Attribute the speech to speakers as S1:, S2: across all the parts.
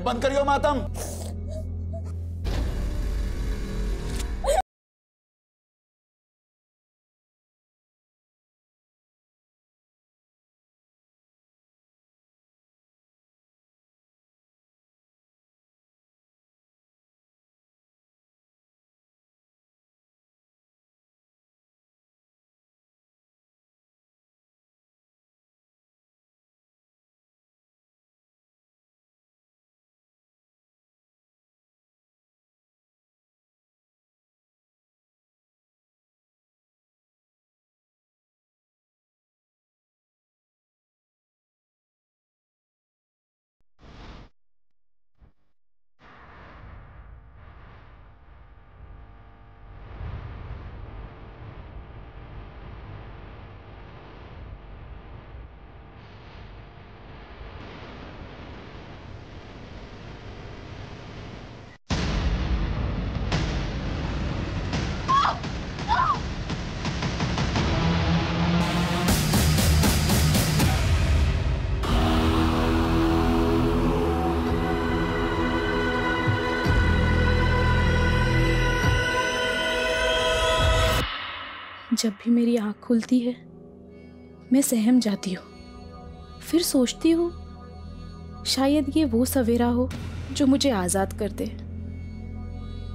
S1: बंद करियो मातम।
S2: जब भी मेरी आँख खुलती है मैं सहम जाती हूँ। फिर सोचती हूँ शायद ये वो सवेरा हो जो मुझे आज़ाद कर दे।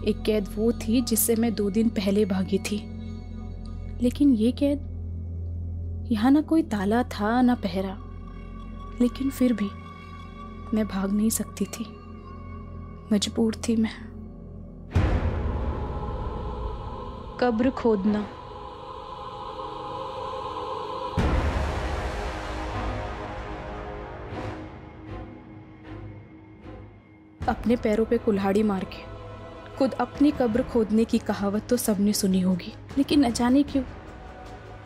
S2: एक कैद वो थी जिससे मैं 2 दिन पहले भागी थी, लेकिन ये कैद यहाँ ना कोई ताला था ना पहरा, लेकिन फिर भी मैं भाग नहीं सकती थी, मजबूर थी मैं। कब्र खोदना। अपने पैरों पे कुल्हाड़ी मार के खुद अपनी कब्र खोदने की कहावत तो सबने सुनी होगी, लेकिन न जाने क्यों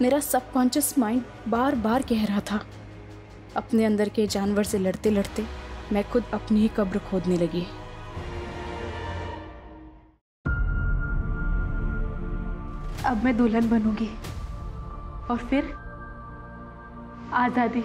S2: मेरा सबकॉन्शियस माइंड बार बार कह रहा था, अपने अंदर के जानवर से लड़ते लड़ते मैं खुद अपनी ही कब्र खोदने लगी। अब मैं दुल्हन बनूंगी और फिर आज़ादी।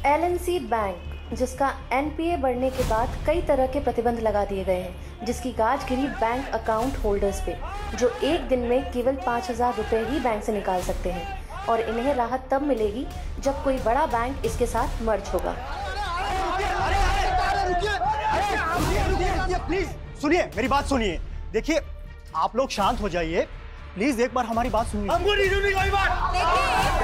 S3: LNC बैंक, जिसका NPA बढ़ने के बाद कई तरह के प्रतिबंध लगा दिए गए हैं, जिसकी गाज गिरी बैंक अकाउंट होल्डर्स पे, जो एक दिन में केवल 5,000 रुपए ही बैंक से निकाल सकते हैं, और इन्हें राहत तब मिलेगी जब कोई बड़ा बैंक इसके साथ मर्ज होगा।
S4: प्लीज सुनिए, मेरी बात सुनिए। देखिए, आप लोग शांत हो जाइए प्लीज, एक बार हमारी बात सुनिए। हमको नहीं सुननी कोई बात।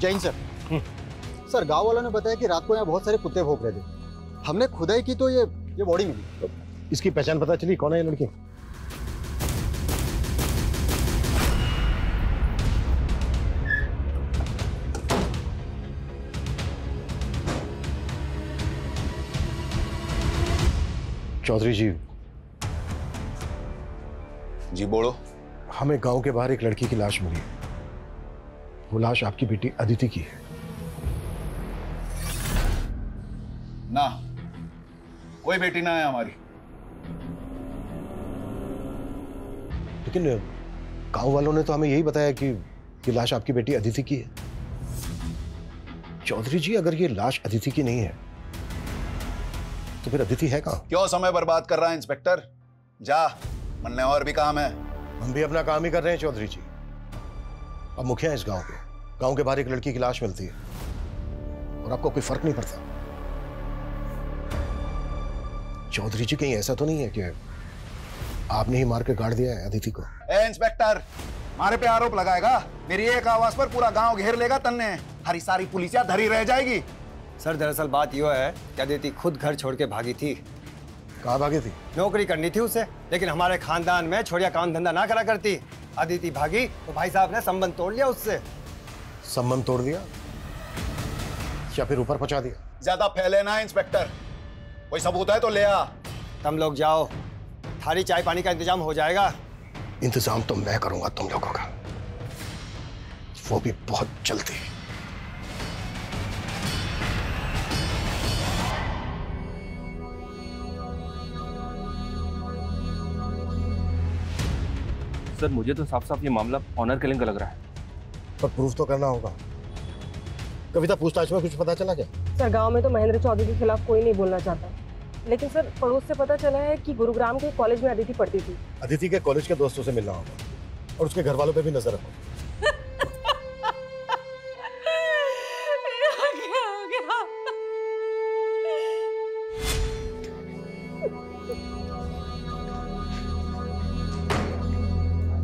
S5: जैन सर, सर गांव वालों ने बताया कि रात को यहाँ बहुत सारे कुत्ते भौंक रहे थे। हमने खुदाई की तो ये बॉडी मिली।
S6: इसकी पहचान पता चली? कौन है ये लड़की? चौधरी जी।
S1: जी बोलो।
S6: हमें गांव के बाहर एक लड़की की लाश मिली है। वो लाश आपकी बेटी अदिति की है।
S1: ना, कोई बेटी ना है हमारी।
S6: लेकिन गांव वालों ने तो हमें यही बताया कि लाश आपकी बेटी अदिति की है। चौधरी जी, अगर ये लाश अदिति की नहीं है तो फिर अदिति है कहां?
S1: क्यों समय बर्बाद कर रहा है इंस्पेक्टर? जा, मनने और भी काम है।
S6: हम भी अपना काम ही कर रहे हैं चौधरी जी। अब मुखिया है इस गांव के बाहर एक लड़की की लाश मिलती है। और आपको कोई फर्क नहीं पड़ता। चौधरी जी, कहीं ऐसा तो नहीं है कि आपने ही मार के गाड़ दिया है अदिति को?
S1: इंस्पेक्टर, हमारे पे आरोप लगाएगा? मेरी एक आवाज पर पूरा गांव घेर लेगा तन्ने। हरी सारी पुलिसिया धरी रह जाएगी।
S7: सर दरअसल बात यह है कि अदिति खुद घर छोड़ के भागी थी।
S6: कहाँ भागी थी?
S7: नौकरी करनी थी उसे, लेकिन हमारे खानदान में छोड़िया काम धंधा ना करा करती। अदिति भागी तो भाई साहब ने संबंध तोड़ लिया उससे।
S6: संबंध तोड़ दिया या फिर ऊपर पहुंचा दिया?
S1: ज्यादा फैले ना इंस्पेक्टर, कोई सबूत है तो ले आ।
S7: तुम लोग जाओ, थाली चाय पानी का इंतजाम हो जाएगा।
S6: इंतजाम तो मैं करूंगा तुम लोगों का, वो भी बहुत जल्दी।
S8: सर मुझे तो साफ साफ ये मामला ऑनर किलिंग का लग रहा है।
S6: पर प्रूफ तो करना होगा। कविता, पूछताछ में कुछ पता चला क्या?
S9: सर गांव में तो महेंद्र चौधरी के खिलाफ कोई नहीं बोलना चाहता, लेकिन सर पड़ोस से पता चला है कि गुरुग्राम के कॉलेज में अदिति पढ़ती थी।
S6: अदिति के कॉलेज के दोस्तों से मिलना होगा और उसके घर वालों पे भी नजर रखो।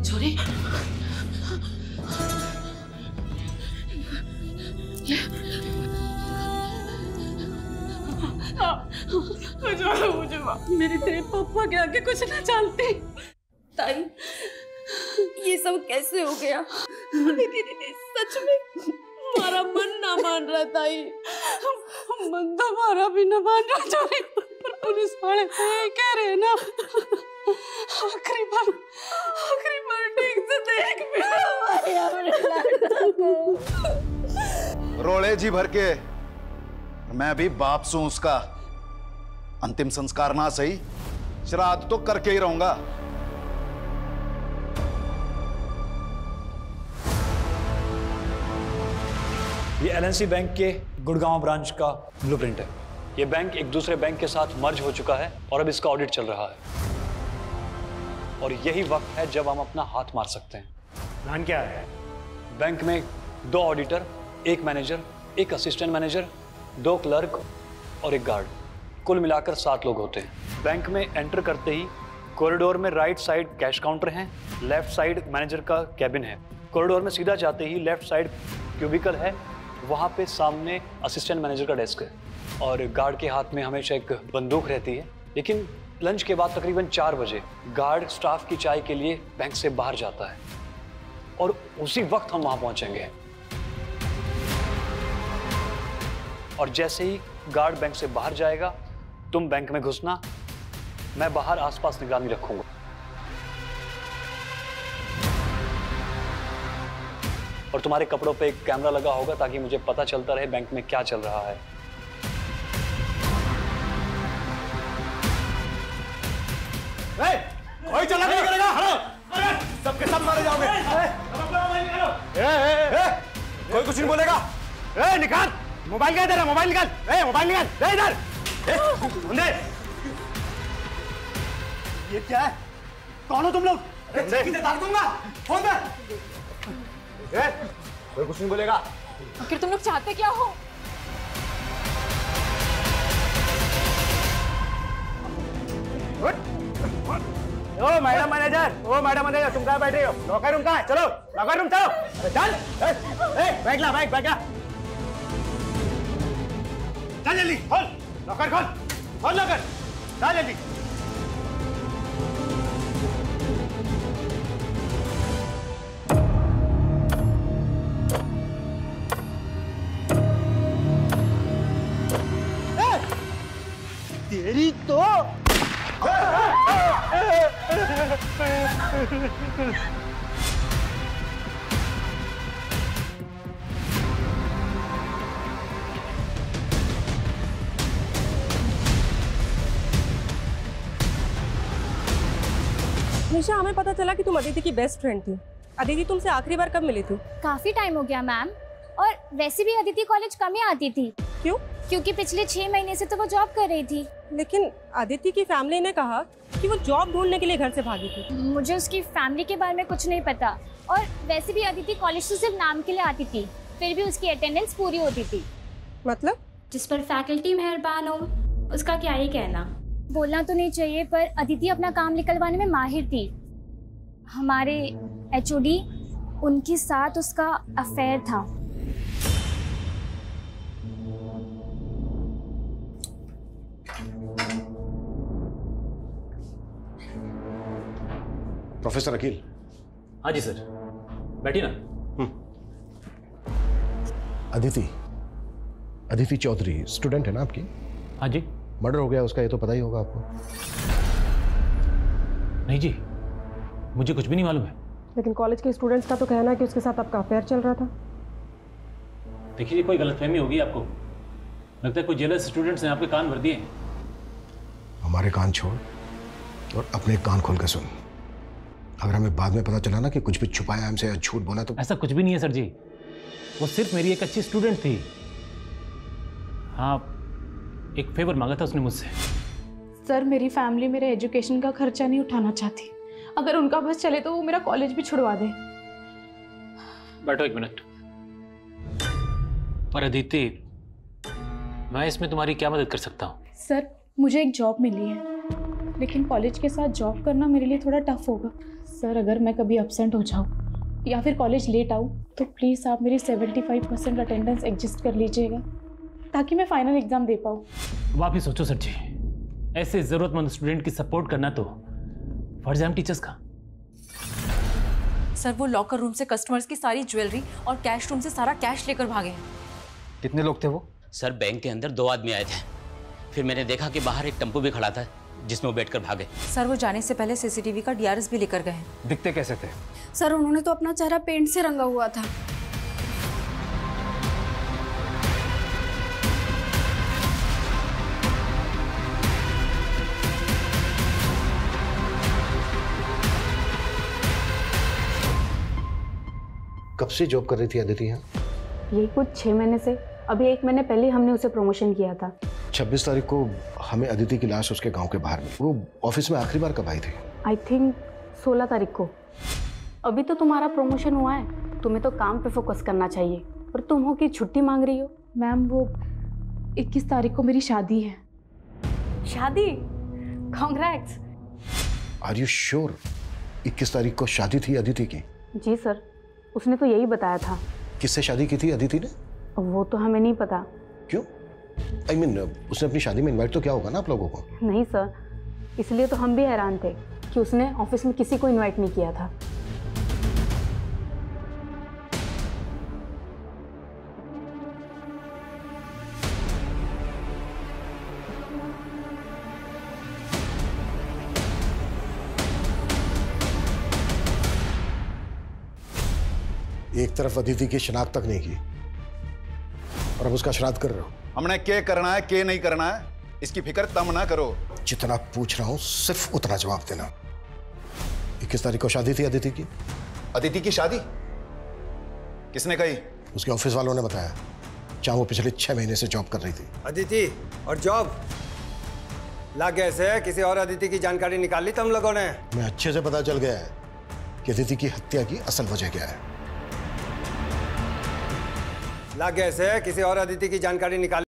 S2: छोरी,
S10: मेरी तेरे पापा के आगे कुछ ना चलती। ताई, ये सब कैसे हो गया? दीदी सच में हमारा मन ना मान रहा ताई, मन तो हमारा भी ना मान रहा। पर पुलिस वाले तो ये कह रहे हैं ना, आखिरी बार ठीक से देख भी हमारे अपने लड़का को।
S1: रोले जी भर के, मैं भी बाप सू उसका। अंतिम संस्कार ना सही, श्राद्ध तो करके ही रहूंगा।
S11: ये एलएनसी बैंक के गुड़गांव ब्रांच का ब्लूप्रिंट है। ये बैंक एक दूसरे बैंक के साथ मर्ज हो चुका है और अब इसका ऑडिट चल रहा है, और यही वक्त है जब हम अपना हाथ मार सकते हैं।
S4: प्लान क्या है?
S11: बैंक में 2 auditor, 1 manager, 1 assistant manager, 2 clerk और 1 गार्ड, कुल मिलाकर 7 लोग होते हैं। बैंक में एंटर करते ही कॉरिडोर में राइट साइड कैश काउंटर है, लेफ्ट साइड मैनेजर का कैबिन है। कॉरिडोर में सीधा जाते ही लेफ्ट साइड क्यूबिकल है, वहाँ पे सामने असिस्टेंट मैनेजर का डेस्क है, और गार्ड के हाथ में हमेशा एक बंदूक रहती है। लेकिन लंच के बाद तकरीबन 4 बजे गार्ड स्टाफ की चाय के लिए बैंक से बाहर जाता है, और उसी वक्त हम वहाँ पहुँचेंगे। और जैसे ही गार्ड बैंक से बाहर जाएगा, तुम बैंक में घुसना, मैं बाहर आसपास निगरानी रखूंगा। और तुम्हारे कपड़ों पे एक कैमरा लगा होगा ताकि मुझे पता चलता रहे बैंक में क्या चल रहा है।
S4: कोई चला नहीं करेगा। हेलो, सबके सब मारे जाओगे। कोई कुछ नहीं बोलेगा। निकाल मोबाइल, का इधर मोबाइल निकाल। मोबाइल निकाल इधर। ये क्या है? कौन हो तुम लोग? डाल दूंगा फोन पे। कोई कुछ नहीं बोलेगा।
S10: आखिर तुम लोग चाहते क्या हो?
S4: ओ मैडम मैनेजर, तुम कहाँ बैठे हो? लॉकर रूम कहाँ है? चलो लॉकर रूम चलो। चल, बैग ला, बैग ला। चल जल्दी, खोल लॉकर, खोल लॉकर, चल जल्दी। तेरी तो
S9: निशा, हमें पता चला कि तुम अदिति की बेस्ट फ्रेंड थी। अदिति तुमसे आखिरी बार कब मिली थी?
S12: काफी टाइम हो गया मैम, और वैसे भी अदिति कॉलेज कम ही आती थी।
S9: क्यों?
S12: क्योंकि पिछले 6 महीने से तो वो जॉब कर रही थी।
S9: लेकिन अदिति की फैमिली ने कहा कि वो जॉब ढूंढने के लिए घर से भागी थी।
S12: मुझे उसकी फैमिली के बारे में कुछ नहीं पता, और वैसे भी अदिति कॉलेज तो सिर्फ नाम के लिए आती थी, फिर भी उसकी अटेंडेंस पूरी होती थी।
S9: मतलब?
S12: जिस पर फैकल्टी मेहरबान हो उसका क्या ही कहना। बोलना तो नहीं चाहिए पर अदिति अपना काम निकलवाने में माहिर थी। हमारे एचओडी उनके साथ उसका अफेयर था।
S6: प्रोफेसर अकील।
S13: हाँ जी सर, बैठिए ना।
S6: अदिति चौधरी स्टूडेंट है ना आपकी?
S13: हाँ जी।
S6: मर्डर हो गया उसका, ये तो पता ही होगा आपको।
S13: नहीं जी, मुझे कुछ भी नहीं मालूम है।
S9: लेकिन कॉलेज के स्टूडेंट्स का तो कहना है कि उसके साथ आपका अफेयर चल रहा था।
S13: देखिए, कोई गलतफहमी होगी आपको। लगता है कोई जेलस स्टूडेंट्स ने आपके कान भर दिए।
S6: हमारे कान छोड़ और अपने कान खोल कर सुन। अगर हमें बाद में पता चला ना कि कुछ भी छुपाया हमसे या झूठ बोला तो।
S13: ऐसा कुछ भी नहीं है सर जी, वो सिर्फ मेरी एक अच्छी स्टूडेंट थी। हाँ, एक फेवर मांगा था उसने मुझसे।
S2: सर, मेरी फैमिली मेरे एजुकेशन का खर्चा नहीं उठाना चाहती। अगर उनका बस चले तो वो मेरा कॉलेज भी छुड़वा दे।
S13: बैठो एक मिनट। पर अदिति, मैं इसमें तुम्हारी क्या मदद कर सकता हूँ?
S2: सर, मुझे एक जॉब मिली है, लेकिन कॉलेज के साथ जॉब करना मेरे लिए थोड़ा टफ होगा। सर, अगर मैं कभी एब्सेंट हो जाऊँ या फिर कॉलेज लेट आऊँ तो प्लीज़ आप मेरी 75% अटेंडेंस एडजस्ट कर लीजिएगा ताकि मैं फाइनल एग्जाम दे पाऊँ।
S13: आप ही सोचो सर जी, ऐसे ज़रूरतमंद स्टूडेंट की सपोर्ट करना तो फर्ज है हम टीचर्स का।
S14: सर, वो लॉकर रूम से कस्टमर्स की सारी ज्वेलरी और कैश रूम से सारा कैश लेकर भागे हैं।
S15: कितने लोग थे वो?
S16: सर, बैंक के अंदर 2 आदमी आए थे। फिर मैंने देखा कि बाहर एक टेम्पो भी खड़ा था जिसमें वो बैठकर भागे।
S14: सर, वो जाने से पहले सीसीटीवी का डीआरएस भी लेकर गए हैं।
S15: दिखते कैसे थे?
S10: सर, उन्होंने तो अपना चेहरा पेंट से रंगा हुआ था।
S6: कब से जॉब कर रही थी अदिति यहाँ?
S3: यही कुछ 6 महीने से। अभी 1 महीने पहले हमने उसे प्रमोशन किया था।
S6: 26 तारीख को हमें अदिति की लाश उसके गांव के बाहर मिली। वो ऑफिस में आखिरी बार कब आई थी?
S3: आई थिंक 16 तारीख को। अभी तो तुम्हारा प्रमोशन हुआ है, तुम्हें तो काम पे फोकस करना चाहिए, पर तुम हो कि छुट्टी मांग रही हो।
S2: मैम, वो 21 तारीख को मेरी शादी है।
S3: शादी? कांग्रेट्स।
S6: आर यू श्योर 21 तारीख को शादी थी अदिति की?
S3: जी सर, उसने तो यही बताया था।
S6: किससे शादी की थी अदिति ने?
S3: वो तो हमें नहीं पता।
S6: क्यों? I mean, उसने अपनी शादी में इनवाइट तो किया होगा ना आप लोगों को?
S3: नहीं सर, इसलिए तो हम भी हैरान थे कि उसने ऑफिस में किसी को इनवाइट नहीं किया था।
S6: एक तरफ अदिति की शिनाख्त तक नहीं की और अब उसका श्राद्ध कर रहे हो।
S1: हमने क्या करना है क्या नहीं करना है इसकी फिक्र तम ना करो।
S6: जितना पूछ रहा हूं सिर्फ उतना जवाब देना। 21 तारीख को शादी थी अदिति की?
S1: अदिति की शादी किसने कही?
S6: उसके ऑफिस वालों ने बताया। चाहे वो पिछले 6 महीने से जॉब कर रही थी।
S7: अदिति और जॉब लग गए से किसी और अदिति की जानकारी निकाल ली तुम लोगों ने?
S6: मैं अच्छे से पता चल गया है कि अदिति की हत्या की असल वजह क्या है।
S7: लग गए से किसी और अदिति की जानकारी निकाल।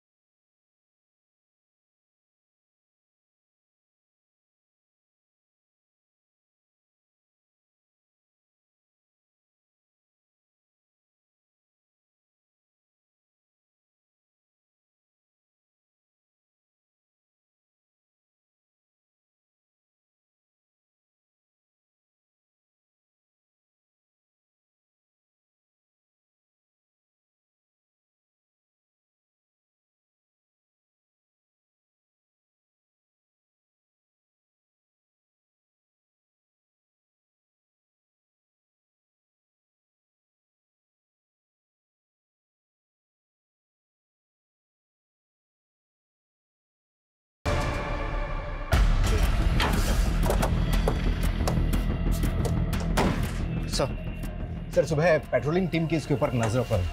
S15: सर, सुबह पेट्रोलिंग टीम की इसके ऊपर नजर पर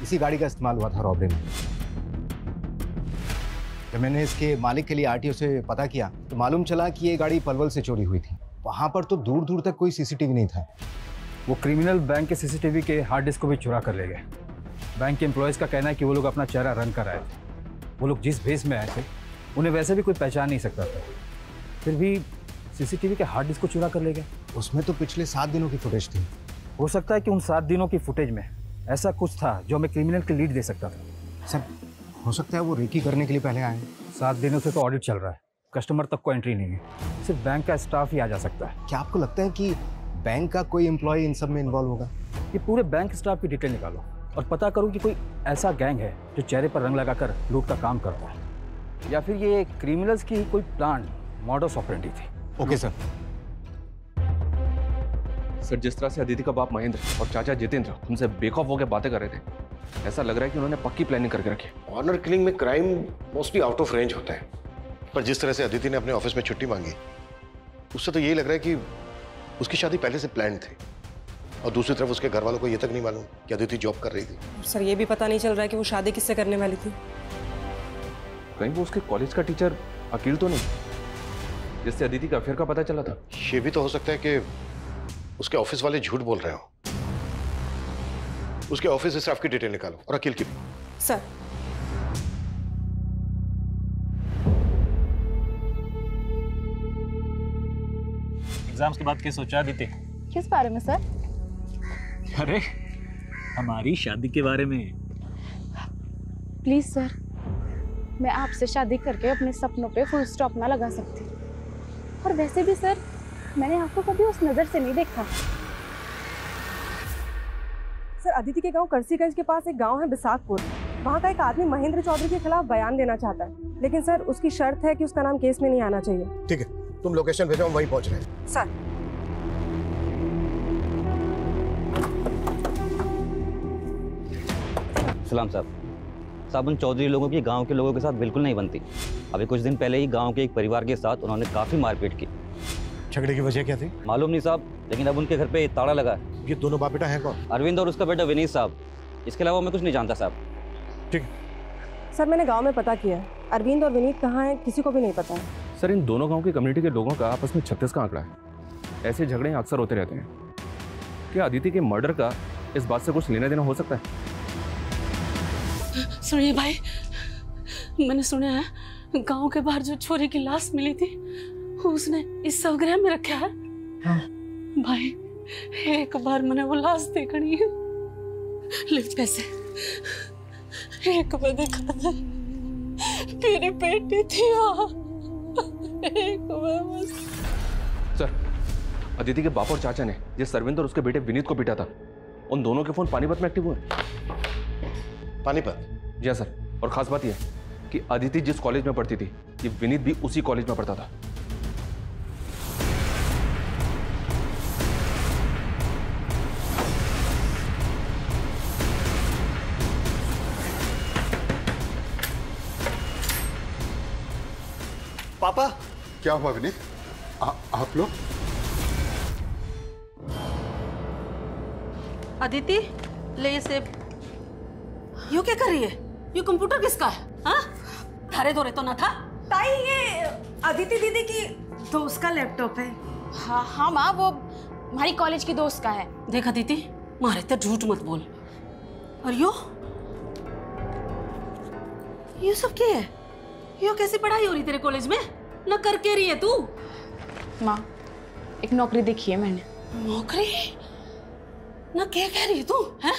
S15: इसी गाड़ी का इस्तेमाल हुआ था रॉबरी में। जब मैंने इसके मालिक के लिए आरटीओ से पता किया तो मालूम चला कि ये गाड़ी पलवल से चोरी हुई थी। वहां पर तो दूर दूर तक कोई सीसीटीवी नहीं था।
S17: वो क्रिमिनल बैंक के सीसीटीवी के हार्ड डिस्क को भी चुरा कर ले गए। बैंक के एम्प्लॉयज़ का कहना है कि वो लोग अपना चेहरा रंग कर आए थे। वो लोग जिस भेस में आए थे उन्हें वैसे भी कोई पहचान नहीं सकता था। फिर भी सीसीटीवी के हार्ड डिस्क को चुरा कर ले गए।
S15: उसमें तो पिछले 7 दिनों की फुटेज थी।
S17: हो सकता है कि उन 7 दिनों की फुटेज में ऐसा कुछ था जो हमें क्रिमिनल की लीड दे सकता था।
S15: सर हो सकता है वो रेकी करने के लिए पहले आए।
S17: 7 दिनों से तो ऑडिट चल रहा है, कस्टमर तक को एंट्री नहीं है, सिर्फ बैंक का स्टाफ ही आ जा सकता है।
S15: क्या आपको लगता है कि बैंक का कोई एम्प्लॉय इन सब में इन्वॉल्व होगा?
S17: ये पूरे बैंक स्टाफ की डिटेल निकालो और पता करो कि कोई ऐसा गैंग है जो चेहरे पर रंग लगाकर लूट का काम करता है, या फिर ये क्रिमिनल्स की कोई प्लान मॉडस ऑपरेंडी थी।
S15: Okay sir.
S8: सर, जिस तरह से अदिति का बाप महेंद्र और चाचा जितेंद्र हमसे बेखौफ होकर बातें कर रहे थे, ऐसा लग रहा है कि उन्होंने पक्की प्लानिंग करके रखी है।
S6: ऑनर किलिंग में crime mostly out of range होता है, पर जिस तरह से अदिति ने अपने ऑफिस में छुट्टी मांगी, उससे तो यही लग रहा है कि उसकी शादी पहले से प्लान थी। और दूसरी तरफ उसके घर वालों को यह तक नहीं मालूम कि अदिति जॉब कर रही थी।
S9: सर ये भी पता नहीं चल रहा है कि वो शादी किससे करने वाली थी।
S8: कहीं वो उसके कॉलेज का टीचर अकील तो नहीं, जिससे अदिति का अफेयर का पता चला था?
S6: ये भी तो हो सकता है कि उसके ऑफिस वाले झूठ बोल रहे हो। उसके ऑफिस स्टाफ की डिटेल निकालो और अकील की भी।
S9: सर
S13: एग्जाम्स के बाद क्या सोचा अदिति?
S2: किस बारे में सर?
S13: अरे हमारी शादी के बारे में।
S2: प्लीज सर, मैं आपसे शादी करके अपने सपनों पे फुल स्टॉप ना लगा सकती। और वैसे भी सर, मैंने आपको कभी उस नजर से नहीं देखा।
S9: सर अदिति के गांव करसीगंज के पास एक गांव है बिसाकपुर। वहाँ का एक आदमी महेंद्र चौधरी के खिलाफ बयान देना चाहता है, लेकिन सर उसकी शर्त है कि उसका नाम केस में नहीं आना चाहिए।
S6: ठीक है, तुम लोकेशन भेजो, हम वहीं पहुंच रहे हैं।
S9: सर
S18: सलाम साहब उन चौधरी लोगों की गांव के लोगों के साथ बिल्कुल नहीं बनती। अभी कुछ दिन पहले ही गांव के एक परिवार के साथ उन्होंने काफी मारपीट की।
S6: झगड़े की वजह क्या थी?
S18: मालूम नहीं साहब, लेकिन अब उनके घर पे ताला लगा है।
S6: ये दोनों बाप बेटा हैं कौन?
S18: अरविंद और उसका बेटा विनीत साहब। इसके अलावा मैं कुछ नहीं जानता साहब।
S6: ठीक।
S9: सर मैंने गांव में पता किया, अरविंद और विनीत कहाँ हैं किसी को भी नहीं पता है।
S8: सर, इन दोनों गांव की कम्युनिटी के लोगों का आपस में 36 का आंकड़ा है। ऐसे झगड़े अक्सर होते रहते हैं। क्या अदिति के मर्डर का इस बात से कुछ लेना देना हो सकता है?
S10: सुनिए भाई, मैंने सुना है गांव के बाहर जो छोरी की लाश मिली थी उसने इस शवगृह में रखा है। हाँ। भाई एक बार मैंने वो लाश देखनी है। लिफ्ट पैसे एक बार देखा था, मेरी बेटी थी वहाँ। एक बार बस।
S8: सर, अदिति के बाप और चाचा ने जिस अरविंद और उसके बेटे विनीत को पीटा था, उन दोनों के फोन पानीपत में एक्टिव हुए।
S6: पानीपत?
S8: जी सर। और खास बात यह कि अदिति जिस कॉलेज में पढ़ती थी, ये विनीत भी उसी कॉलेज में पढ़ता था।
S6: पापा, क्या हुआ विनीत? आप लोग?
S10: अदिति ले ये सेब। यू क्या कर रही है? ये कंप्यूटर किसका है? हाँ? थारे दौरे तो ना था?
S9: ताई ये अदिति दीदी की दोस्त का लैपटॉप है।
S2: हाँ हाँ माँ, वो हमारी कॉलेज की दोस्त का है।
S10: देखा दीदी, मारे तो झूठ मत बोल। और यो सब क्या है? यो कैसी पढ़ाई हो रही तेरे कॉलेज में? ना करके रही है तू?
S2: माँ, एक नौकरी देखी है मैंने।
S10: नौकरी? ना क्या कह रही है तू? हैं?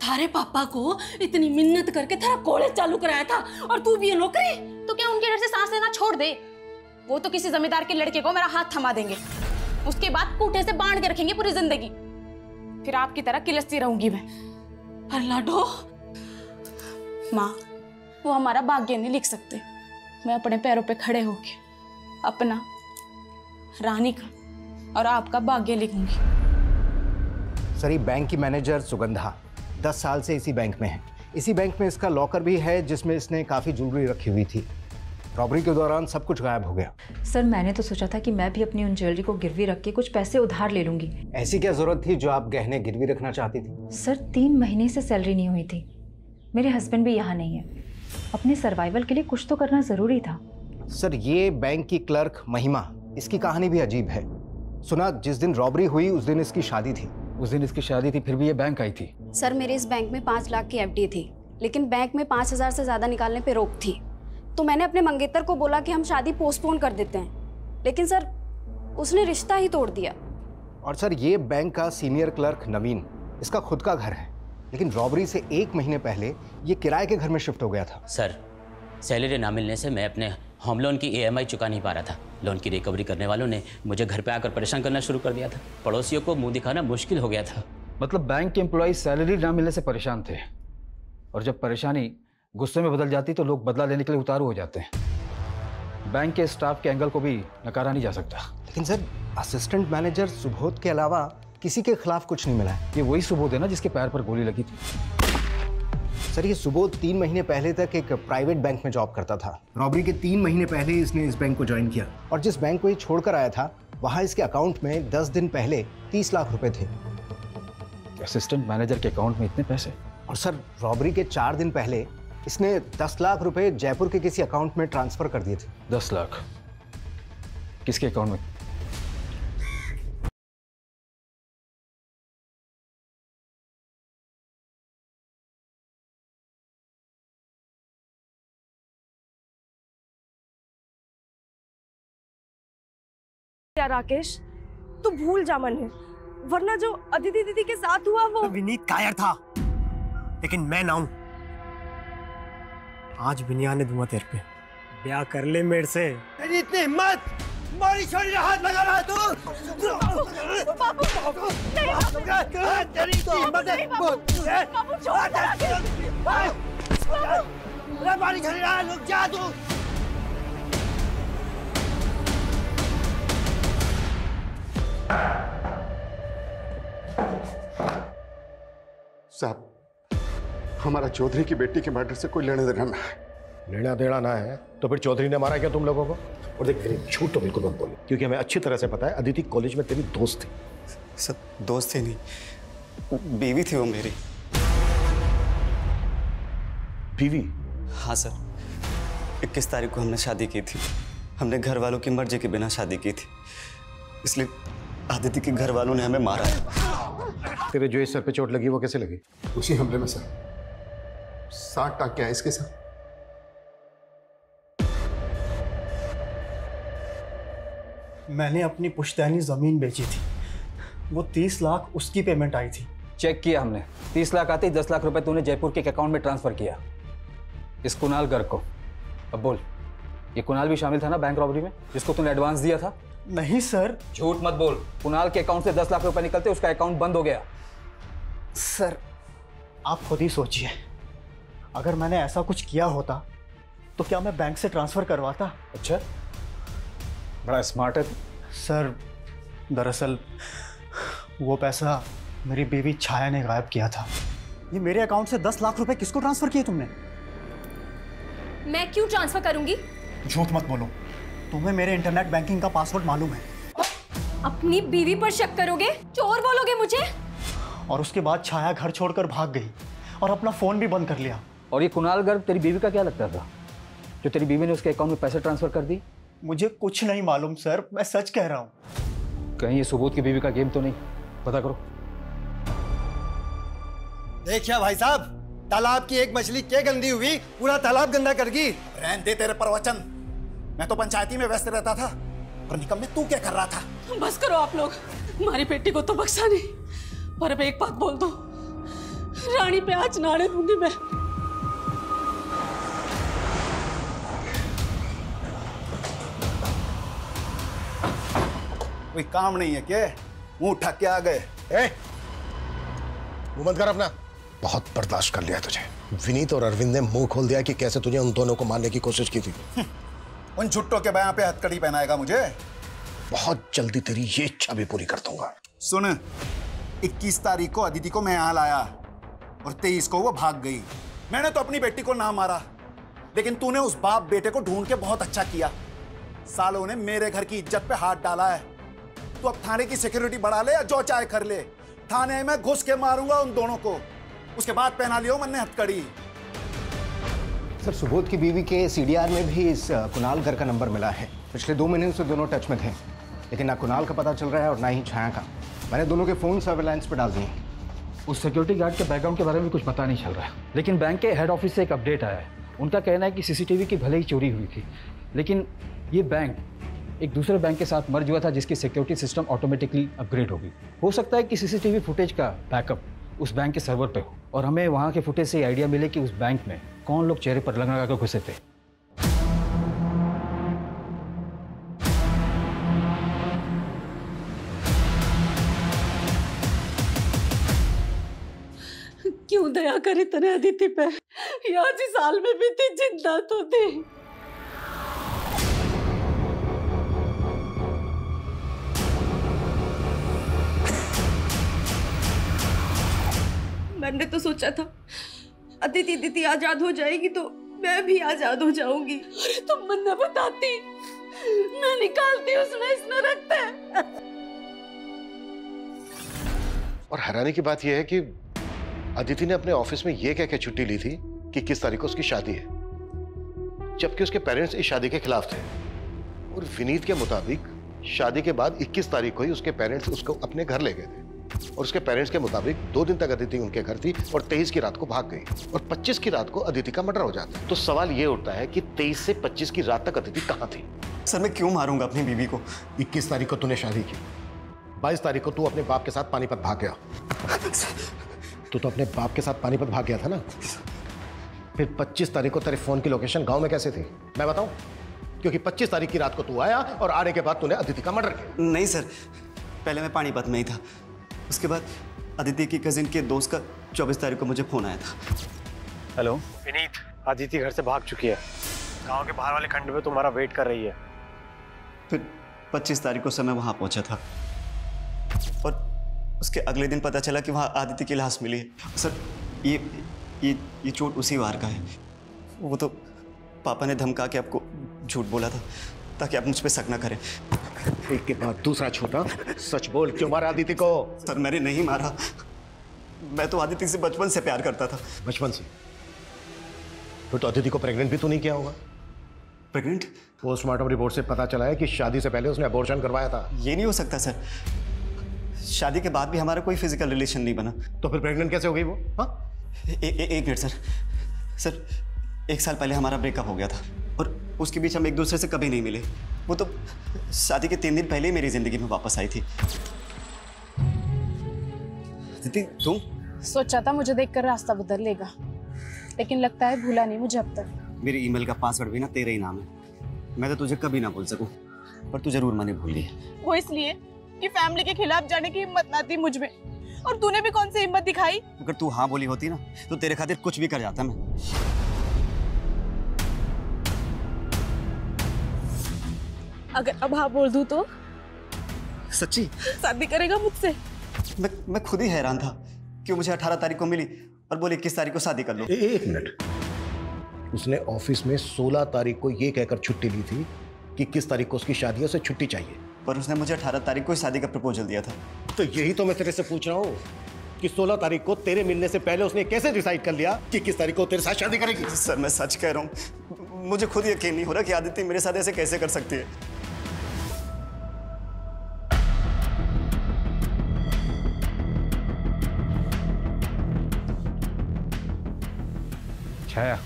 S10: थारे पापा को इतनी मिन्नत करके तेरा कॉलेज चालू कराया था और तू भी ये नौकरी?
S2: तो क्या उनके डर से सांस लेना छोड़ दे? वो तो किसी जमींदार के लड़के को मेरा हाथ थमा देंगे, उसके बाद कूटे से बांध के रखेंगे पूरी जिंदगी। फिर आपकी तरह किलसती रहूंगी मैं।
S10: पर लाडो
S2: माँ, वो हमारा भाग्य नहीं लिख सकते। मैं अपने पैरों पे खड़े होके अपना, रानी का और आपका भाग्य लिखूंगी।
S15: सर, ये बैंक की मैनेजर सुगंधा 10 साल से इसी बैंक में है। इसी बैंक में इसका लॉकर भी है जिसमें इसने काफ़ी ज्वेलरी रखी हुई थी। रॉबरी के दौरान सब कुछ गायब हो गया।
S14: सर, मैंने तो सोचा था कि मैं भी अपनी उन ज्वेलरी को गिरवी रख के कुछ पैसे उधार ले लूंगी।
S15: ऐसी क्या जरूरत थी जो आप गहने गिरवी रखना चाहती थी?
S14: सर, 3 महीने से सैलरी नहीं हुई थी। मेरे हस्बैंड भी यहाँ नहीं है। अपने सर्वाइवल के लिए कुछ तो करना जरूरी था।
S15: सर, ये बैंक की क्लर्क महिमा, इसकी कहानी भी अजीब है। सुना जिस दिन रॉबरी हुई उस दिन इसकी शादी थी।
S17: उस दिन इसकी शादी थी, फिर भी ये बैंक आई थी।
S10: सर मेरे इस बैंक में 5 लाख की एफडी थी, लेकिन बैंक में 5,000 से ज़्यादा निकालने पे रोक थी। तो मैंने अपने मंगेतर को बोला कि हम शादी पोस्टपोन कर देते हैं, लेकिन सर उसने रिश्ता ही तोड़ दिया।
S15: और सर ये बैंक का सीनियर क्लर्क नवीन, इसका खुद का घर है, लेकिन रॉबरी से 1 महीने पहले ये किराए के घर में शिफ्ट हो गया था।
S16: सर सैलरी ना मिलने से मैं अपने होम लोन की EMI चुका नहीं पा रहा था। लोन की रिकवरी करने वालों ने मुझे घर पे आकर परेशान करना शुरू कर दिया था। पड़ोसियों को मुंह दिखाना मुश्किल हो गया था।
S17: मतलब बैंक के एम्प्लॉय सैलरी ना मिलने से परेशान थे, और जब परेशानी गुस्से में बदल जाती तो लोग बदला लेने के लिए उतारू हो जाते हैं। बैंक के स्टाफ के एंगल को भी नकारा नहीं जा सकता।
S15: लेकिन सर असिस्टेंट मैनेजर सुबोध के अलावा किसी के खिलाफ कुछ नहीं मिला है।
S17: ये वही सुबोध है ना जिसके पैर पर गोली लगी थी?
S15: सर ये सुबोध 3 महीने पहले तक एक प्राइवेट बैंक में जॉब करता था। रॉबरी के 3 महीने पहले इसने इस बैंक को ज्वाइन किया, और जिस बैंक को ये छोड़कर आया था वहां इसके अकाउंट में 10 दिन पहले 30 लाख रुपए थे।
S17: असिस्टेंट मैनेजर के अकाउंट में इतने पैसे?
S15: और सर रॉबरी के 4 दिन पहले इसने 10 लाख रुपए जयपुर के किसी अकाउंट में ट्रांसफर कर दिए थे।
S17: 10 लाख किसके अकाउंट में?
S9: यार राकेश, तू भूल जा मन है, वरना जो अदिति दीदी के साथ हुआ वो।
S4: विनीत कायर था, लेकिन मैं ना हूं। आज विनिया ने दूंगा तेरे पे। ब्याह कर ले मेरे से। तेरी इतनी हिम्मत, मारी छोड़ी ने हाथ लगा रहा है तू। तेरी इतनी हिम्मत है। मारी छोड़ी रहा है, रुक जा तू।
S19: साहब, हमारा चौधरी की बेटी के मर्डर से कोई लेना देना ना है।
S6: लेना देना ना है तो फिर चौधरी ने मारा क्या तुम लोगों को? और देख मेरी झूठ तो बिल्कुल मत बोलो, क्योंकि हमें अच्छी तरह से पता है अदिति कॉलेज में तेरी दोस्त थी।
S20: सर दोस्त थी नहीं, बीवी थी वो मेरी।
S6: बीवी?
S20: हाँ सर, 21 तारीख को हमने शादी की थी। हमने घर वालों की मर्जी के बिना शादी की थी, इसलिए आदिति के घर वालों ने हमें मारा है।
S6: तेरे जो इस सर पे चोट लगी वो कैसे लगी?
S19: उसी हमले में सर 60 टाँके आए इसके सर।
S4: मैंने अपनी पुश्तैनी जमीन बेची थी, वो 30 लाख उसकी पेमेंट आई थी।
S17: चेक किया हमने, 30 लाख आते ही 10 लाख रुपए तूने जयपुर के अकाउंट में ट्रांसफर किया इस कुणाल गर्ग को। अब बोल, ये कुणाल भी शामिल था ना बैंक रॉबरी में, जिसको तूने एडवांस दिया था?
S4: नहीं सर।
S17: झूठ मत बोल। कुणाल के अकाउंट से 10 लाख रुपए निकलते उसका अकाउंट बंद हो गया।
S4: सर आप खुद ही सोचिए, अगर मैंने ऐसा कुछ किया होता तो क्या मैं बैंक से ट्रांसफर करवाता?
S17: अच्छा, बड़ा स्मार्ट है
S4: सर। दरअसल वो पैसा मेरी बीवी छाया ने गायब किया था। ये मेरे अकाउंट से 10 लाख रुपए किसको ट्रांसफर किए तुमने?
S12: मैं क्यों ट्रांसफर करूंगी?
S4: झूठ मत बोलो, तुम्हें मेरे इंटरनेट बैंकिंग का पासवर्ड मालूम है।
S12: अपनी बीवी पर शक करोगे? चोर बोलोगे मुझे?
S4: और उसके बाद छाया घर छोड़कर भाग गई और अपना फोन भी बंद कर लिया।
S17: और ये कुणाल गर्ग तेरी बीवी का क्या लगता था, जो तेरी बीवी ने उसके अकाउंट में पैसे ट्रांसफर कर दी?
S4: मुझे कुछ नहीं मालूम सर, मैं सच कह रहा हूँ।
S17: कहीं ये सुबोध की बीवी का गेम तो नहीं? पता करो।
S7: देखिए भाई साहब, तालाब की एक मछली क्या गंदी हुई, पूरा तालाब गंदा कर गई।
S1: रहने दे तेरे प्रवचन, मैं तो पंचायती में व्यस्त रहता था, और निकम्मे तू क्या कर रहा था?
S10: बस करो आप लोग, हमारी बेटी को तो बख्शा नहीं, पर अब एक बात बोल दो, रानी पे आज नाड़े दूंगी मैं।
S1: कोई काम नहीं है क्या? मुंह उठा के आ गए।
S6: मुंह बंद कर अपना। बहुत बर्दाश्त कर लिया तुझे। विनीत और अरविंद ने मुंह खोल दिया कि कैसे तुझे उन दोनों को मारने की कोशिश की थी।
S1: उन छुट्टों के बयां पे हथकड़ी पहनाएगा मुझे?
S6: बहुत जल्दी तेरी ये इच्छा भी पूरी कर दूंगा।
S1: सुन, 21 तारीख को अदिति को मैं यहाँ लाया और 23 को वो भाग गई। मैंने तो अपनी बेटी को ना मारा, लेकिन तूने उस बाप बेटे को ढूंढ के बहुत अच्छा किया। सालों ने मेरे घर की इज्जत पे हाथ डाला है। तू अब थाने की सिक्योरिटी बढ़ा ले या जो चाहे कर ले, थाने में घुस के मारूंगा उन दोनों को। उसके बाद पहना लियो मैंने हथकड़ी।
S15: सर सुबोध की बीवी के CDR में भी इस कुणाल गर्ग का नंबर मिला है। पिछले 2 महीने से दोनों टच में थे, लेकिन ना कुणाल का पता चल रहा है और ना ही छाया का। मैंने दोनों के फ़ोन सर्वेलेंस पे डाल दिए।
S17: उस सिक्योरिटी गार्ड के बैकग्राउंड के बारे में कुछ पता नहीं चल रहा है, लेकिन बैंक के हेड ऑफिस से एक अपडेट आया है। उनका कहना है कि सीसीटीवी की भले ही चोरी हुई थी, लेकिन ये बैंक एक दूसरे बैंक के साथ मर्ज हुआ था जिसकी सिक्योरिटी सिस्टम ऑटोमेटिकली अपग्रेड होगी। हो सकता है कि सीसीटीवी फुटेज का बैकअप उस बैंक के सर्वर पे हो और हमें वहाँ के फुटेज से आइडिया मिले कि उस बैंक में कौन लोग चेहरे पर रंग लगा कर घुसे थे।
S10: क्यों दया करे तने अदिति पे? यार जी साल में भी थी, जिंदा तो थी। मैंने तो सोचा था अदिति दीदी आजाद हो जाएगी तो मैं भी आजाद हो जाऊंगी। अरे तुम मन न बताती, मैं निकालती उसमें इसमें रखते।
S6: और हैरानी की बात यह है कि अदिति ने अपने ऑफिस में यह कह के छुट्टी ली थी कि 21 तारीख को उसकी शादी है, जबकि उसके पेरेंट्स इस शादी के खिलाफ थे। और विनीत के मुताबिक शादी के बाद 21 तारीख को ही उसके पेरेंट्स उसको अपने घर ले गए थे और उसके पेरेंट्स के मुताबिक 2 दिन तक अदिति उनके घर थी और 23 की रात को भाग गई और 25 की रात को अदिति का मर्डर हो जाता है। तो सवाल यह उठता है कि 23 से 25 की रात तक अदिति कहां थी?
S20: सर मैं क्यों मारूंगा अपनी बीवी को?
S6: 21 तारीख को तूने शादी की, 22 तारीख को तू अपने बाप के साथ पानीपत भाग गया। तू तो अपने बाप के साथ पानीपत भाग गया था ना? फिर 25 तारीख को तेरे फोन की लोकेशन गांव में कैसे थी मैं बताऊं? क्योंकि 25 तारीख की रात को तू आया और आने के बाद तूने अदिति का मर्डर किया।
S20: नहीं सर, पहले मैं पानीपत में ही था, उसके बाद अदिति की कजिन के दोस्त का 24 तारीख को मुझे फोन आया था।
S7: हेलो विनीत, अदिति घर से भाग चुकी है, गांव के बाहर वाले खंड में तुम्हारा वेट कर रही है।
S20: फिर 25 तारीख को मैं वहां पहुंचा था और उसके अगले दिन पता चला कि वहां आदिति की लाश मिली है। सर ये चोट उसी वार का है। वो तो पापा ने धमका के आपको झूठ बोला था ताकि आप मुझ पे शक ना करें।
S6: एक के बाद दूसरा छोटा सच बोल, क्यों मारा आदिति को?
S20: सर मैंने नहीं मारा, मैं तो आदिति से बचपन से प्यार करता था।
S6: बचपन से? फिर तो अदिति को प्रेग्नेंट भी तो नहीं किया होगा?
S20: प्रेग्नेंट?
S6: पोस्टमार्टम रिपोर्ट से पता चला है कि शादी से पहले उसने अबॉर्शन करवाया था।
S20: ये नहीं हो सकता सर, शादी के बाद भी हमारा कोई फिजिकल रिलेशन नहीं बना।
S6: तो फिर प्रेग्नेंट कैसे हो गई वो? हाँ?
S20: एक मिनट सर 1 साल पहले हमारा ब्रेकअप हो गया था और उसके बीच हम एक दूसरे से कभी नहीं मिले। वो तो शादी के 3 दिन पहले ही मेरी जिंदगी में वापस आई थी। दीदी तुम?
S2: सोचा था मुझे देखकर रास्ता बदल लेगा, लेकिन लगता है भूला नहीं मुझे अब तक।
S20: मेरी ईमेल का पासवर्ड भी ना तेरा ही नाम है। मैं तो तुझे कभी ना भूल सकूं, पर तू जरूर मैंने भूल गई।
S2: वो इसलिए कि फैमिली के खिलाफ जाने की हिम्मत ना थी मुझ में, और तूने भी कौन सी हिम्मत दिखाई?
S20: अगर तू हाँ बोली होती ना तो तेरे खातिर कुछ भी कर जाता मैं।
S2: अगर अब हाँ बोल दूं तो?
S20: सच्ची?
S2: शादी करेगा मुझसे?
S20: मैं खुद ही हैरान था क्यों मुझे 18 तारीख को मिली और बोले 21 तारीख को शादी कर लो।
S6: एक मिनट, उसने ऑफिस में 16 तारीख को ये कहकर छुट्टी ली थी कि 21 तारीख को उसकी शादी है, उसे छुट्टी चाहिए।
S20: पर उसने मुझे 18 तारीख को शादी का प्रपोजल दिया था।
S6: तो यही तो मैं तेरे से पूछ रहा हूँ कि 16 तारीख को तेरे मिलने से पहले उसने कैसे डिसाइड कर लिया कि 21 तारीख को तेरे साथ शादी करेगी?
S20: सर मैं सच कह रहा हूँ, मुझे खुद यकीन नहीं हो रहा कि आदिति मेरे साथ ऐसे कैसे कर सकती है।
S17: छाया,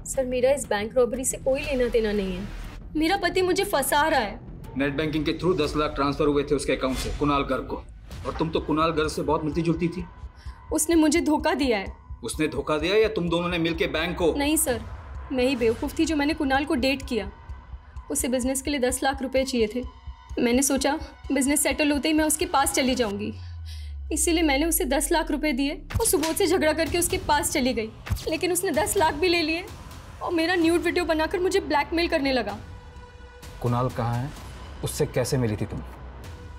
S10: सर मेरा इस बैंक रॉबरी से कोई लेना देना नहीं है। मेरा पति मुझे फंसा रहा है।
S17: नेट बैंकिंग के थ्रू 10 लाख ट्रांसफर हुए थे उसके अकाउंट से कुणाल गर्ग को, और तुम तो कुणाल गर्ग से बहुत मिलती जुलती थी।
S10: उसने मुझे धोखा दिया है।
S17: उसने धोखा दिया या तुम दोनों ने मिलके बैंक को?
S10: नहीं सर, मैं ही बेवकूफ़ थी जो मैंने कुणाल को डेट किया। उसे बिजनेस के लिए 10 लाख रुपए चाहिए थे। मैंने सोचा बिजनेस सेटल होते ही मैं उसके पास चली जाऊंगी, इसीलिए मैंने उसे 10 लाख रुपए दिए और सुबोध से झगड़ा करके उसके पास चली गई। लेकिन उसने 10 लाख भी ले लिए और मेरा न्यूड वीडियो बनाकर मुझे ब्लैकमेल करने लगा।
S17: कुणाल कहाँ है? उससे कैसे मिली थी तुम?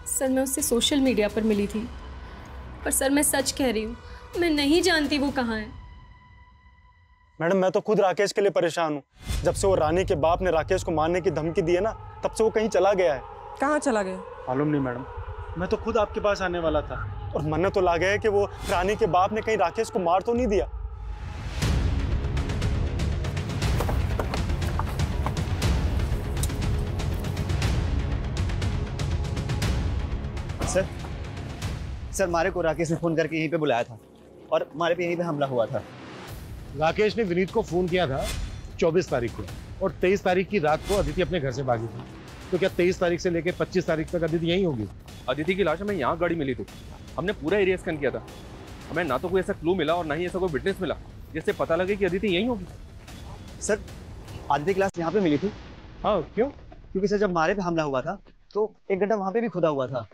S10: सर मैं उससे सोशल मीडिया पर मिली थी, पर सर मैं सच कह रही हूँ, मैं नहीं जानती वो कहाँ है।
S21: मैडम मैं तो खुद राकेश के लिए परेशान हूँ। जब से वो रानी के बाप ने राकेश को मारने की धमकी दी है ना, तब से वो कहीं चला गया है।
S9: कहाँ चला गया?
S21: मालूम नहीं मैडम, मैं तो खुद आपके पास आने वाला था और मन तो लगा है कि वो रानी के बाप ने कहीं राकेश को मार तो नहीं दिया।
S15: सर मारे को राकेश ने फोन करके यहीं पे बुलाया था और मारे पे यहीं पे हमला हुआ था।
S6: राकेश ने विनीत को फोन किया था 24 तारीख को और 23 तारीख की रात को अदिति अपने घर से भागी थी। तो क्या 23 तारीख से लेकर 25 तारीख तक अदिति यहीं होगी?
S8: अदिति की लाश हमें यहाँ गाड़ी मिली थी, हमने पूरा एरिया स्कैन किया था, हमें ना तो कोई ऐसा क्लू मिला और ना ही ऐसा कोई विटनेस मिला जिससे पता लगे कि अदिति यहीं होगी।
S15: सर आदिति की लाश यहाँ पे मिली थी।
S6: हाँ क्यों?
S15: क्योंकि सर जब मारे पे हमला हुआ था तो 1 घंटा वहां पे भी खुदा हुआ था।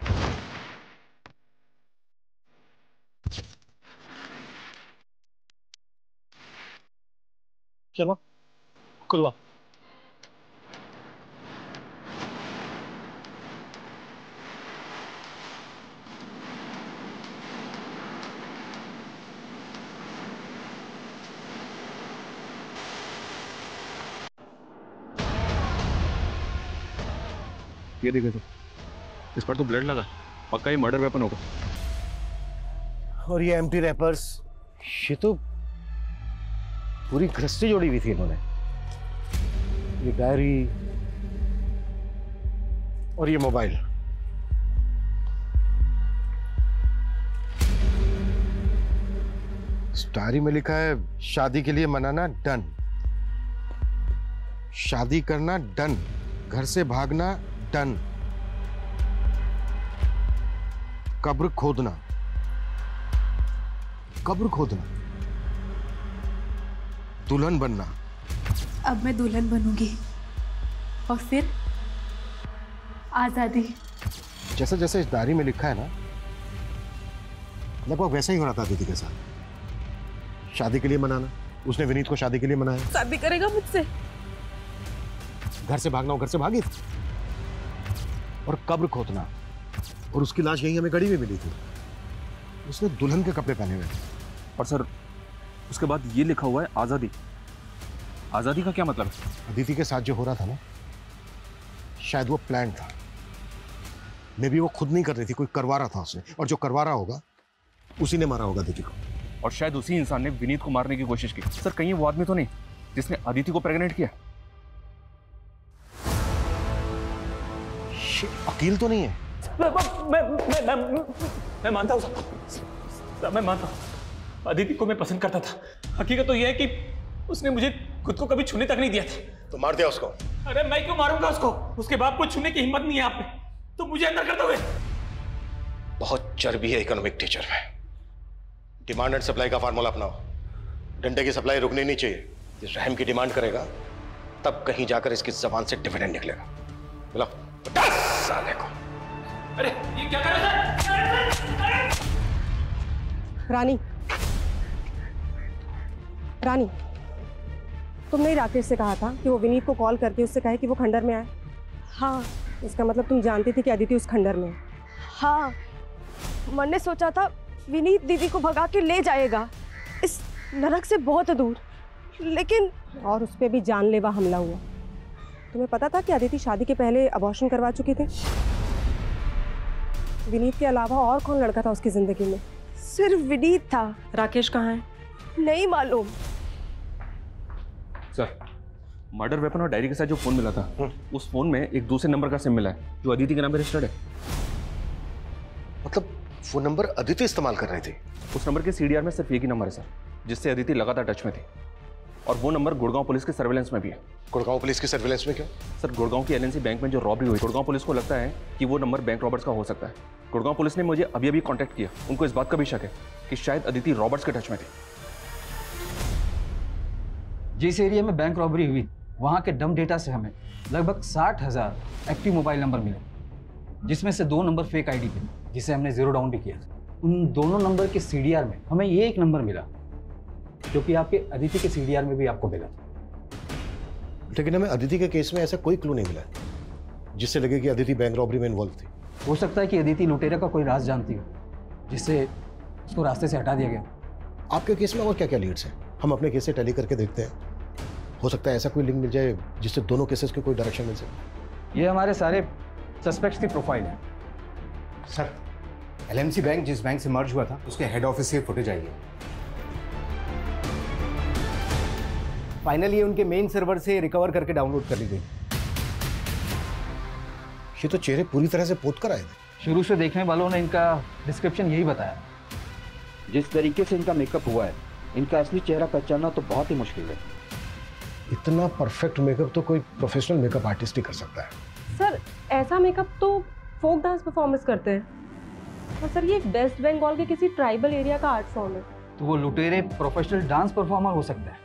S6: चलो खुलवा।
S8: ये देखे तो, इस पर तो ब्लड लगा, पक्का ही मर्डर वेपन होगा।
S6: और ये एम्प्टी रैपर्स, ये तो पूरी गृहस्थी जोड़ी हुई थी इन्होंने। ये डायरी और ये मोबाइल। इस डायरी में लिखा है शादी के लिए मनाना डन, शादी करना डन, घर से भागना डन, कब्र खोदना, कब्र खोदना, दुल्हन बनना।
S2: अब मैं दुल्हन बनूंगी और फिर आजादी।
S6: जैसे जैसे इस डायरी में लिखा है ना, लगभग वैसा ही हो रहा था अदिति के साथ। शादी के लिए मनाना, उसने विनीत को शादी के लिए मनाया।
S2: शादी करेगा मुझसे?
S6: घर से भागना, वो घर से भागी थी। और कब्र खोदना, और उसकी लाश यहीं हमें गड़ी में मिली थी। उसने दुल्हन के कपड़े पहने हुए थे।
S8: और सर उसके बाद ये लिखा हुआ है आजादी। आजादी का क्या मतलब है?
S6: अदिति के साथ जो हो रहा था ना, शायद वो प्लान था। मे बी वो खुद नहीं कर रही थी, कोई करवा रहा था उसने, और जो करवा रहा होगा उसी ने मारा होगा अदिति को।
S8: और शायद उसी इंसान ने विनीत को मारने की कोशिश की। सर कहीं वो आदमी तो नहीं जिसने अदिति को प्रेग्नेंट किया?
S6: वकील तो नहीं है?
S13: मैं मानता हूँ सर, मैं मानता हूँ अदिति को मैं पसंद करता था। हकीकत तो यह है कि उसने मुझे खुद को कभी छूने तक नहीं दिया था।
S6: तो मार दिया उसको?
S13: अरे मैं क्यों मारूंगा उसको? उसके बाप को छूने की हिम्मत नहीं है आप में, तो मुझे अंदर कर दोगे?
S6: बहुत चर्बी है इकोनॉमिक टीचर में। डिमांड एंड सप्लाई का फार्मूला अपनाओ। डंडे की सप्लाई रुकनी नहीं चाहिए। ये रहम की डिमांड करेगा तब कहीं जाकर इसकी जबान से डिविडेंड निकलेगा। मिला 50 साले को।
S13: अरे ये क्या कर रहे हैं?
S9: रानी, रानी, तुमने राकेश से कहा था कि वो विनीत को कॉल करके उससे कहे कि वो खंडर में आए।
S10: हाँ।
S9: इसका मतलब तुम जानती थी कि अदिति उस खंडर में है।
S10: हाँ, मैंने सोचा था विनीत दीदी को भगा के ले जाएगा इस नरक से बहुत दूर, लेकिन
S9: और उस पर भी जानलेवा हमला हुआ। तुम्हें पता था कि अदिति शादी के पहले अबॉर्शन करवा चुकी थी? विनीत के अलावा और कौन लड़का था उसकी जिंदगी में?
S10: सिर्फ विनीत था।
S9: राकेश कहाँ है?
S10: नहीं मालूम।
S8: सर मर्डर वेपन और डायरी के साथ जो फोन मिला था, उस फोन में एक दूसरे नंबर का सिम मिला है जो अदिति के नाम पे रजिस्टर्ड है।
S6: मतलब फोन नंबर अदिति इस्तेमाल कर रही थी?
S8: उस नंबर के सीडीआर में सिर्फ एक ही नंबर है सर, जिससे अदिति लगातार टच में थी, और वो नंबर गुड़गांव पुलिस के सर्वेलेंस में भी है।
S6: गुड़गांव पुलिस के सर्वेलेंस में क्यों?
S8: सर गुड़गांव की एलएनसी बैंक में जो रॉबरी हुई, गुड़गांव पुलिस को लगता है कि वो नंबर बैंक रॉबर्ट्स का हो सकता है। गुड़गांव पुलिस ने मुझे अभी कांटेक्ट किया, उनको इस बात का भी शक है कि शायद अदिति रॉबर्ट्स के टच में थी।
S17: जिस एरिया में बैंक रॉबरी हुई वहाँ के डम डेटा से हमें लगभग 60,000 एक्टिव मोबाइल नंबर मिले, जिसमें से 2 नंबर फेक आईडी थे जिसे हमने जीरो डाउन भी किया था। उन दोनों नंबर के सीडीआर में हमें ये एक नंबर मिला जो कि आपके अदिति के सीडीआर में भी आपको मिला था।
S6: लेकिन हमें अदिति के केस में ऐसा कोई क्लू नहीं मिला जिससे लगे कि अदिति बैंक रॉबरी में इन्वॉल्व थी।
S17: हो सकता है कि अदिति लुटेरा का कोई राज जानती हो जिससे उसको रास्ते से हटा दिया गया।
S6: आपके केस में और क्या क्या लीड्स हैं? हम अपने केस से टैली करके देखते हैं, हो सकता है ऐसा कोई लिंक मिल जाए जिससे दोनों केसेस के कोई डायरेक्शन मिल सके।
S17: ये हमारे सारे सस्पेक्ट्स की प्रोफाइल है।
S15: सर एलएमसी बैंक जिस बैंक से मर्ज हुआ था उसके हेड ऑफिस से फुटेज आई है। फाइनली उनके मेन सर्वर से रिकवर करके डाउनलोड कर ली गई।
S6: ये तो चेहरे पूरी तरह से पोत कर आए थे।
S17: शुरू से देखने वालों ने इनका डिस्क्रिप्शन यही बताया। जिस तरीके से इनका मेकअप हुआ है, इनका असली चेहरा पहचानना तो बहुत ही मुश्किल है।
S6: इतना परफेक्ट मेकअप तो कोई प्रोफेशनल मेकअप आर्टिस्ट ही कर सकता है।
S9: सर ऐसा मेकअप तो फोक डांस परफॉर्मर्स करते हैं, और सर ये वेस्ट बंगाल के किसी ट्राइबल एरिया का आर्ट फॉर्म है।
S17: तो वो लुटेरे प्रोफेशनल डांस परफॉर्मर हो सकता है।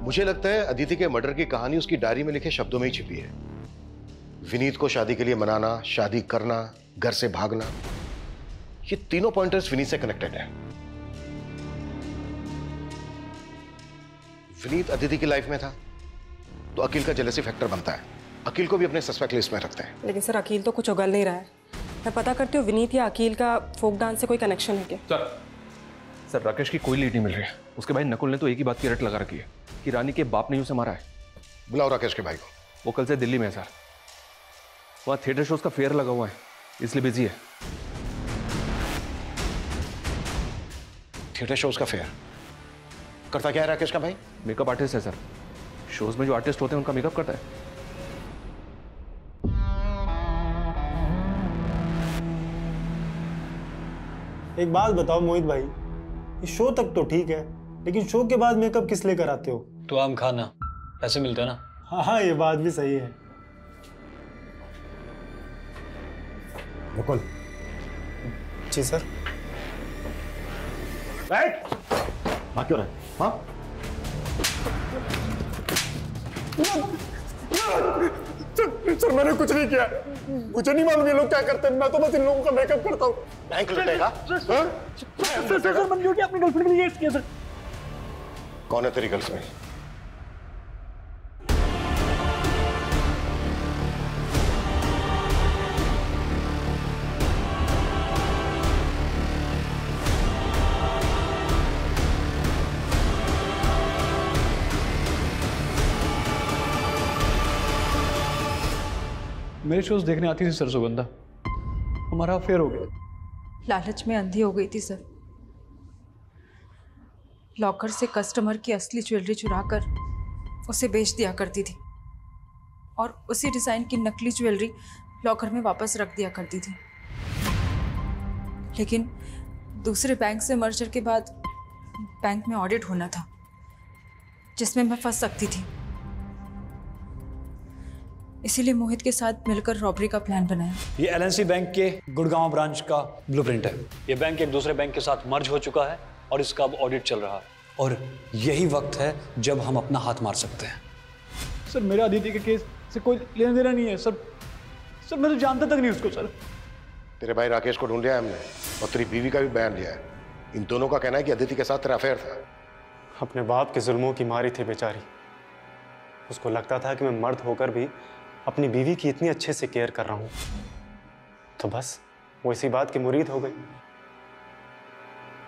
S6: मुझे लगता है अदिति के मर्डर की कहानी उसकी डायरी में लिखे शब्दों में ही छिपी है। विनीत को शादी के लिए मनाना, शादी करना, घर से भागना, ये तीनों पॉइंटर्स विनीत से कनेक्टेड है। विनीत अदिति की लाइफ में था तो अकील का जेलसी फैक्टर बनता है। अकील को भी अपने सस्पेक्ट लिस्ट में रखते हैं।
S9: लेकिन सर अकील तो कुछ उगल नहीं रहा है। मैं पता करती हूँ विनीत या अकील का फोक डांस से कोई कनेक्शन है क्या?
S8: सर राकेश की कोई लीड नहीं मिल रही है। उसके भाई नकुल ने तो एक ही बात की रट लगा रखी है कि रानी के बाप ने उसे मारा है।
S6: बुलाओ राकेश के भाई को।
S8: वो कल से दिल्ली में है सर। वहाँ थिएटर शोज का फेयर लगा हुआ है, इसलिए बिजी है।
S6: थिएटर शोज का फेयर करता क्या है राकेश का भाई?
S8: मेकअप आर्टिस्ट है सर। शोज में जो आर्टिस्ट होते हैं उनका मेकअप करता है।
S21: एक बात बताओ मोहित भाई, ये शो तक तो ठीक है, लेकिन शो के बाद मेकअप किस लिए कराते हो?
S11: तो आम खाना, पैसे मिलते हैं ना।
S21: हाँ ये बात भी सही है।
S6: नकुल।
S21: जी सर।
S6: राइट। हाँ क्यों रहे? हाँ
S21: सर मैंने कुछ नहीं किया, मुझे नहीं मालूम ये लोग क्या करते हैं। मैं तो बस इन लोगों का मेकअप करता हूँ।
S6: बैंक लुटेगा?
S21: सर मैंने क्या अपनी गर्लफ्रेंड के लिए किया सर।
S6: कौन है तेरी गर्लफ्रेंड?
S11: मेरे शोज देखने आती थी सर सुगंधा, हमारा अफेयर हो गया।
S14: लालच में अंधी हो गई थी सर। लॉकर से कस्टमर की असली ज्वेलरी चुराकर उसे बेच दिया करती थी और उसी डिज़ाइन की नकली ज्वेलरी लॉकर में वापस रख दिया करती थी। लेकिन दूसरे बैंक से मर्जर के बाद बैंक में ऑडिट होना था जिसमें मैं फंस सकती थी, इसीलिए मोहित के साथ मिलकर रॉबरी का प्लान बनाया।
S11: ये एलएनसी बैंक के गुड़गांव ब्रांच का ब्लूप्रिंट है। ये बैंक एक दूसरे बैंक के साथ मर्ज हो चुका है और इसका अब ऑडिट चल रहा है, और यही वक्त है जब हम अपना हाथ मार सकते हैं।
S21: सर मेरा अदिति के केस से कोई लेना देना नहीं है सर। सर मैं तो जानता तक नहीं उसको सर।
S6: तेरे भाई राकेश को ढूंढ लिया हमने और तेरी बीवी का भी बयान लिया है। इन दोनों का कहना है कि अदिति के साथ तेरा अफेयर था।
S21: अपने बाप के जुल्मों की मारी थी बेचारी। उसको लगता था कि मैं मर्द होकर भी अपनी बीवी की इतनी अच्छे से केयर कर रहा हूं, तो बस वो इसी बात की मुरीद हो गई।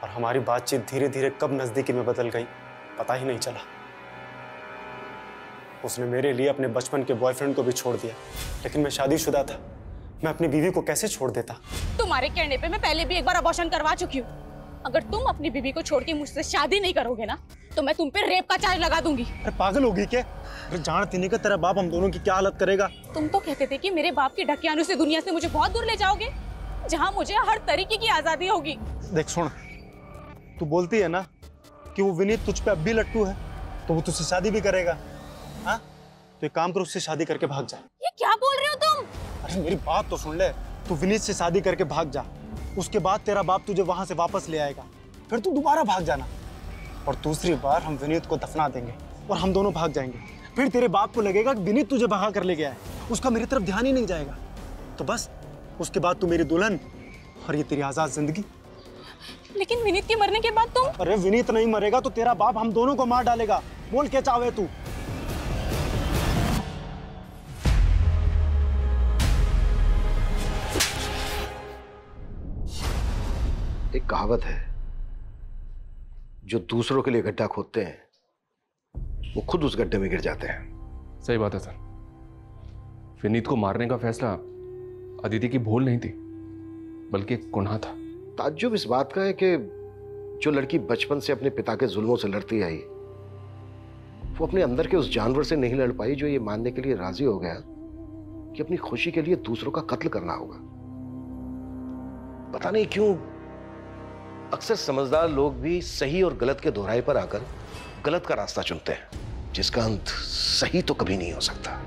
S21: और हमारी बातचीत धीरे धीरे कब नजदीकी में बदल गई पता ही नहीं चला। उसने मेरे लिए अपने बचपन के बॉयफ्रेंड को भी छोड़ दिया, लेकिन मैं शादीशुदा था। मैं अपनी बीवी को कैसे छोड़ देता?
S10: तुम्हारे कहने पे मैं पहले भी एक बार अबॉर्शन करवा चुकी हूँ। अगर तुम अपनी बीवी को छोड़ के मुझसे शादी नहीं करोगे ना, तो मैं तुम पे रेप का चार्ज लगा दूंगी।
S21: अरे पागल होगी क्या? अरे जानती नहीं कि तेरा बाप हम दोनों की क्या हालत करेगा।
S10: तुम तो कहते थे कि मेरे बाप के ढकियानों से दुनिया से मुझे बहुत दूर ले जाओगे, जहाँ मुझे हर तरीके की आजादी होगी।
S21: देख सुन, तू बोलती है ना कि वो विनीत तुझ पे अब भी लट्टू है, तो वो तुझसे शादी भी करेगा। हाँ तो एक काम कर, उससे शादी करके भाग जा।
S10: ये क्या बोल रहे हो तुम?
S21: अरे मेरी बात तो सुन ले। तू विनीत से शादी करके भाग जा, उसके बाद तेरा बाप तुझे वहां से वापस ले आएगा, फिर तू दोबारा भाग जाना, और दूसरी बार हम विनीत को दफना देंगे और हम दोनों भाग जाएंगे। फिर तेरे बाप को लगेगा कि विनीत तुझे भगा कर ले गया है, उसका मेरी तरफ ध्यान ही नहीं जाएगा। तो बस उसके बाद तू मेरी दुल्हन और ये तेरी आजाद जिंदगी।
S10: लेकिन विनीत के मरने के बाद तुम?
S21: अरे विनीत नहीं मरेगा तो तेरा बाप हम दोनों को मार डालेगा। बोल क्या चाहे तू।
S6: एक कहावत है, जो दूसरों के लिए गड्ढा खोदते हैं वो खुद उस गड्ढे में गिर जाते हैं।
S8: सही बात है सर। विनीत को मारने का फैसला अदिति की भूल नहीं थी, बल्कि एक गुनाह था।
S6: ताज्जुब इस बात का है कि जो लड़की बचपन से अपने पिता के जुल्मों से लड़ती आई वो अपने अंदर के उस जानवर से नहीं लड़ पाई जो ये मानने के लिए राजी हो गया कि अपनी खुशी के लिए दूसरों का कत्ल करना होगा। पता नहीं क्यों अक्सर समझदार लोग भी सही और गलत के दोहराए पर आकर गलत का रास्ता चुनते हैं, जिसका अंत सही तो कभी नहीं हो सकता।